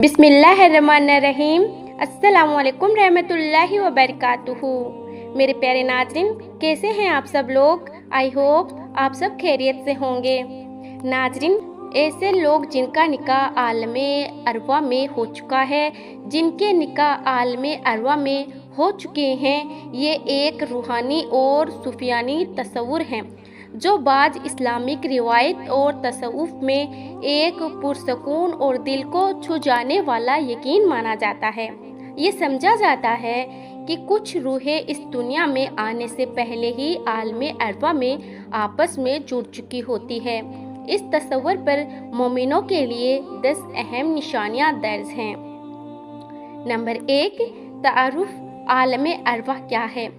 बिस्मिल्लाहिर्रहमानिर्रहीम। अस्सलामु अलैकुम रहमतुल्लाहि व बरकातुहू। मेरे प्यारे नाज़रीन, कैसे हैं आप सब लोग? आई होप आप सब खैरियत से होंगे। नाज़रीन, ऐसे लोग जिनका निकाह आलमे अरवा में हो चुका है, जिनके निकाह आलमे अरवा में हो चुके हैं, ये एक रूहानी और सूफियानी तसव्वुर हैं जो बाज इस्लामिक रिवायत और तसव्वुफ में एक पुरसकून और दिल को छू जाने वाला यकीन माना जाता है। ये समझा जाता है कि कुछ रूहें इस दुनिया में आने से पहले ही आलमे अरवा में आपस में जुड़ चुकी होती है। इस तसव्वुर पर मोमिनों के लिए 10 अहम निशानियां दर्ज हैं। नंबर 1, तारुफ आलमे अरवा क्या है?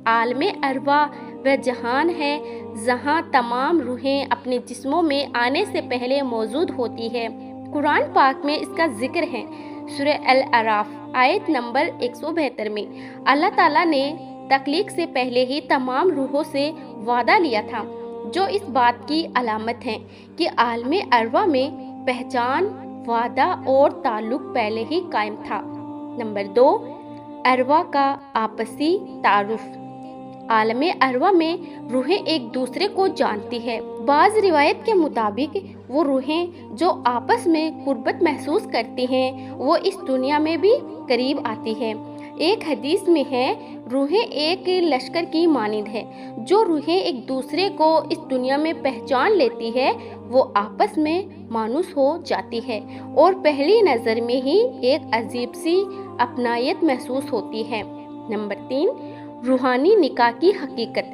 आलमे अरवा वह जहान है जहाँ तमाम रूहें अपने जिस्मों में आने से पहले मौजूद होती है। कुरान पाक में इसका जिक्र है। सूरह अल-अराफ आयत नंबर 172 में अल्लाह ताला ने तख्लीक से पहले ही तमाम रूहों से वादा लिया था, जो इस बात की अलामत है कि आलमे अरवा में पहचान, वादा और ताल्लुक पहले ही कायम था। नंबर 2, अरवा का आपसी तारुफ। आलमे अरवा में रूहें एक दूसरे को जानती है। बाज रिवायत के मुताबिक वो रूहें जो आपस में कुर्बत महसूस करती हैं, वो इस दुनिया में भी करीब आती है। एक हदीस में है, रूहें एक लश्कर की मानिंद है। जो रूहें एक दूसरे को इस दुनिया में पहचान लेती है, वो आपस में मानूस हो जाती है और पहली नज़र में ही एक अजीब सी अपनायत महसूस होती है। नंबर 3, रूहानी निकाह की हकीकत।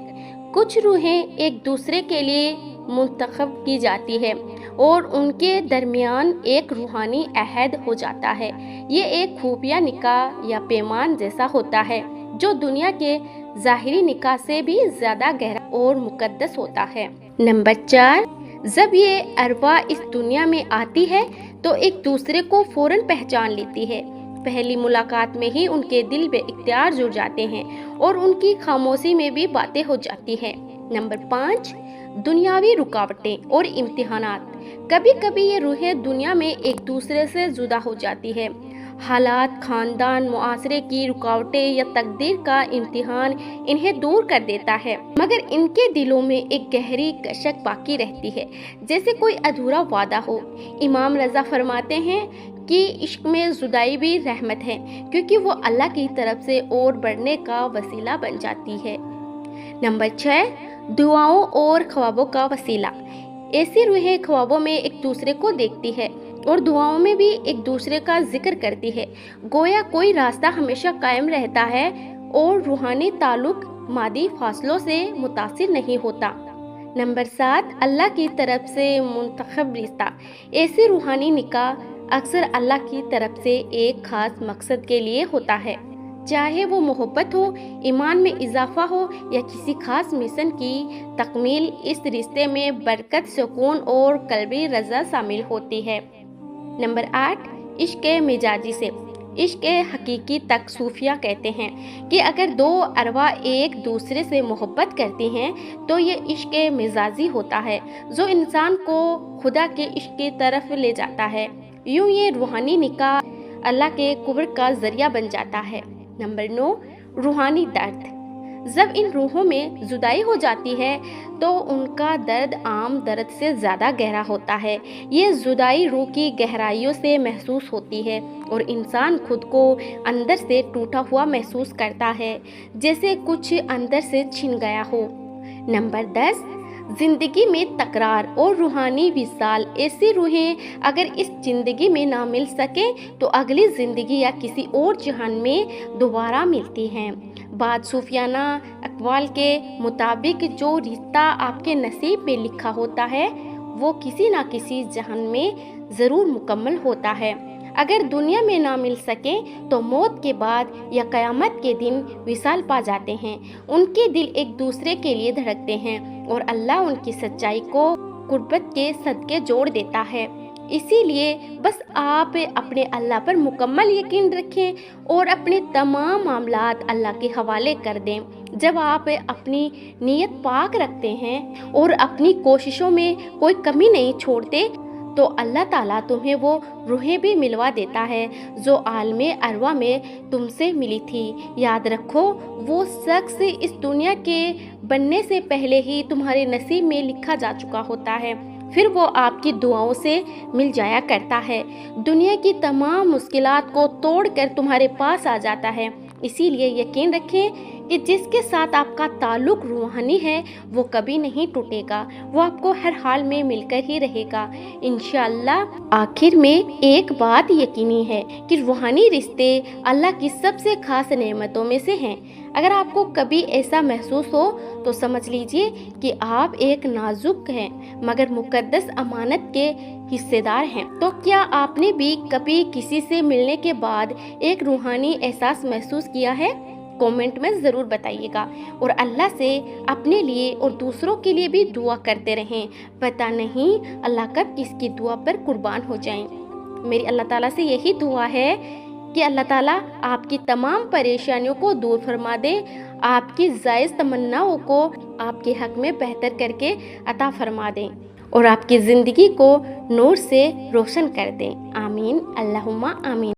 कुछ रूहें एक दूसरे के लिए मुंतखब की जाती है और उनके दरमियान एक रूहानी अहद हो जाता है। ये एक खुफिया निकाह या पैमान जैसा होता है, जो दुनिया के ज़ाहिरी निकाह से भी ज़्यादा गहरा और मुकद्दस होता है। नंबर 4, जब ये अरवा इस दुनिया में आती है तो एक दूसरे को फौरन पहचान लेती है। पहली मुलाकात में ही उनके दिल बे इख्तियार जुड़ जाते हैं और उनकी खामोशी में भी बातें हो जाती हैं। नंबर 5, दुनियावी रुकावटें और इम्तिहानात। कभी कभी ये रूहें दुनिया में एक दूसरे से जुदा हो जाती है। हालात, खानदान, मुआशरे की रुकावटें या तकदीर का इम्तिहान इन्हें दूर कर देता है, मगर इनके दिलों में एक गहरी कशक बाकी रहती है, जैसे कोई अधूरा वादा हो। इमाम रज़ा फरमाते हैं कि इश्क में जुदाई भी रहमत है, क्योंकि वो अल्लाह की तरफ से और बढ़ने का वसीला बन जाती है। नंबर 6, दुआओं और ख्वाबों का वसीला। ऐसी रूहें ख्वाबों में एक दूसरे को देखती है और दुआओं में भी एक दूसरे का जिक्र करती है। गोया कोई रास्ता हमेशा कायम रहता है और रूहानी ताल्लुक मादी फासलों से मुतासिर नहीं होता। नंबर 7, अल्लाह की तरफ से मुंतखब रिश्ता। ऐसी रूहानी निकाह अक्सर अल्लाह की तरफ से एक खास मकसद के लिए होता है, चाहे वो मोहब्बत हो, ईमान में इजाफा हो या किसी खास मिशन की तकमील। इस रिश्ते में बरकत, सुकून और कल्बी रज़ा शामिल होती है। नंबर 8, इश्क मिजाजी से। इश्क हकीकी तक सूफिया कहते हैं कि अगर दो अरवा एक दूसरे से मोहब्बत करती हैं तो ये इश्क मिजाजी होता है, जो इंसान को खुदा के इश्क की तरफ ले जाता है। यूं ये रूहानी निकाह अल्लाह के कुर्ब का जरिया बन जाता है। नंबर 9, रूहानी दर्द। जब इन रूहों में जुदाई हो जाती है तो उनका दर्द आम दर्द से ज़्यादा गहरा होता है। ये जुदाई रूह की गहराइयों से महसूस होती है और इंसान खुद को अंदर से टूटा हुआ महसूस करता है, जैसे कुछ अंदर से छिन गया हो। नंबर 10, जिंदगी में तकरार और रूहानी विसाल। ऐसी रूहें अगर इस जिंदगी में ना मिल सके तो अगली जिंदगी या किसी और जहान में दोबारा मिलती हैं। बात सूफियाना अक़वाल के मुताबिक जो रिश्ता आपके नसीब में लिखा होता है, वो किसी ना किसी जहान में ज़रूर मुकम्मल होता है। अगर दुनिया में ना मिल सके तो मौत के बाद या क़यामत के दिन विसाल पा जाते हैं। उनके दिल एक दूसरे के लिए धड़कते हैं और अल्लाह उनकी सच्चाई को कुर्बत के सदके जोड़ देता है। इसीलिए बस आप अपने अल्लाह पर मुकम्मल यकीन रखें और अपने तमाम मामलात अल्लाह के हवाले कर दें। जब आप अपनी नीयत पाक रखते हैं और अपनी कोशिशों में कोई कमी नहीं छोड़ते, तो अल्लाह ताला तुम्हें वो रूहें भी मिलवा देता है जो आलमे अरवा में तुमसे मिली थी। याद रखो, वो शख्स इस दुनिया के बनने से पहले ही तुम्हारे नसीब में लिखा जा चुका होता है, फिर वो आपकी दुआओं से मिल जाया करता है, दुनिया की तमाम मुश्किलात को तोड़कर तुम्हारे पास आ जाता है। इसीलिए यकीन रखें कि जिसके साथ आपका ताल्लुक रूहानी है वो कभी नहीं टूटेगा, वो आपको हर हाल में मिलकर ही रहेगा इंशाअल्लाह। आखिर में एक बात यकीनी है कि रूहानी रिश्ते अल्लाह की सबसे खास नेमतों में से हैं। अगर आपको कभी ऐसा महसूस हो तो समझ लीजिए कि आप एक नाजुक हैं मगर मुकद्दस अमानत के हिस्सेदार हैं। तो क्या आपने भी कभी किसी से मिलने के बाद एक रूहानी एहसास महसूस किया है? कमेंट में ज़रूर बताइएगा और अल्लाह से अपने लिए और दूसरों के लिए भी दुआ करते रहें। पता नहीं अल्लाह कब किसकी दुआ पर कुर्बान हो जाएं। मेरी अल्लाह ताला से यही दुआ है कि अल्लाह ताला आपकी तमाम परेशानियों को दूर फरमा दे, आपकी जायज़ तमन्नाओं को आपके हक में बेहतर करके अता फरमा दें और आपकी ज़िंदगी को नूर से रोशन कर दें। आमीन अल्लाहुम्मा आमीन।